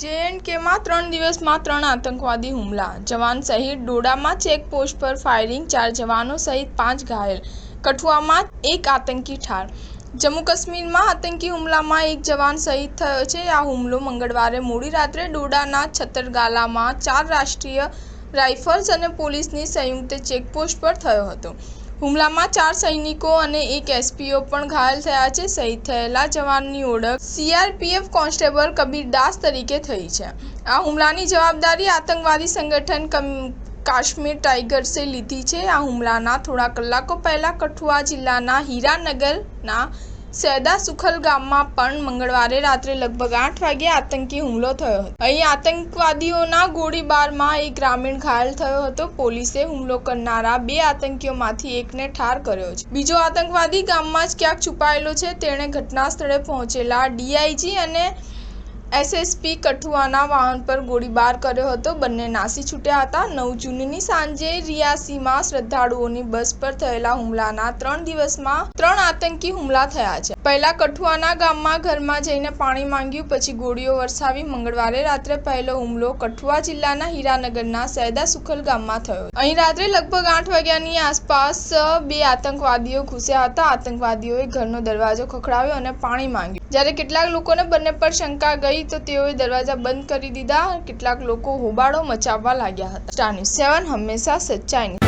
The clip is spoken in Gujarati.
જે.એન્ડ.કેમાં 3 દિવસમાં 3 આતંકવાદી હુમલા, જવાન શહીદ. ડોડામાં ચેકપોસ્ટ પર ફાયરિંગ, 4 જવાનો સહિત 5 ઘાયલ. કઠુઆમાં 1 આતંકી ઠાર. જમ્મુ-કાશ્મીરમાં આતંકી હુમલામાં 1 જવાન શહીદ થયો છે. આ હુમલો મંગળવારે મોડી રાત્રે ડોડાના છતરગાલામાં 4 રાષ્ટ્રીય રાઇફલ્સ અને પોલીસની સંયુક્ત ચેકપોસ્ટ પર થયો હતો. હુમલામાં 4 સૈનિકો અને 1 એસપીઓ પણ ઘાયલ થયા છે. શહીદ થયેલા જવાનની ઓળખ સીઆરપીએફ કોન્સ્ટેબલ કબીર દાસ તરીકે થઈ છે. આ હુમલાની જવાબદારી આતંકવાદી સંગઠન કાશ્મીર ટાઇગર્સે લીધી છે. આ હુમલાના થોડા કલાકો પહેલા કઠુઆ જિલ્લાના હીરાનગરના સૈદા સુખલ ગામમાં પણ મંગળવારે રાત્રે લગભગ 8 વાગ્યે આતંકી હુમલો થયો હતો. અહીં આતંકવાદીઓના ગોળીબારમાં 1 ગ્રામીણ ઘાયલ થયો હતો. પોલીસે હુમલો કરનારા 2 આતંકીઓમાંથી 1ને ઠાર કર્યો છે. બીજો આતંકવાદી ગામમાં જ ક્યાંક છુપાયેલો છે. તેણે ઘટના સ્થળે પહોંચેલા ડીઆઈજી અને એસએસપી કઠુઆના વાહન પર ગોળીબાર કર્યો હતો. બંને નાસી છૂટ્યા હતા. 9 જૂનની સાંજે રિયાસીમાં શ્રદ્ધાળુઓની બસ પર થયેલા હુમલાના 3 દિવસમાં 3 આતંકી હુમલા થયા છે. પહેલા કઠુઆના ગામમાં ઘરમાં જઈને પાણી માંગ્યું, પછી ગોળીઓ વરસાવી. મંગળવારે રાત્રે પહેલો હુમલો કઠુઆ જિલ્લાના હીરાનગરના સૈદા સુખલ ગામમાં થયો. અહીં રાત્રે લગભગ 8 વાગ્યાની આસપાસ 2 આતંકવાદીઓ ઘૂસ્યા હતા. આતંકવાદીઓએ ઘરનો દરવાજો ખખડાવ્યો અને પાણી માંગ્યું. જ્યારે કેટલાક લોકોને બંને પર શંકા ગઈ તો તેઓએ દરવાજા બંધ કરી દીધા. કેટલાક લોકો હોબાળો મચાવવા લાગ્યા હતા. સ્ટાર ન્યૂઝ 7 હંમેશા સચ્ચાઈની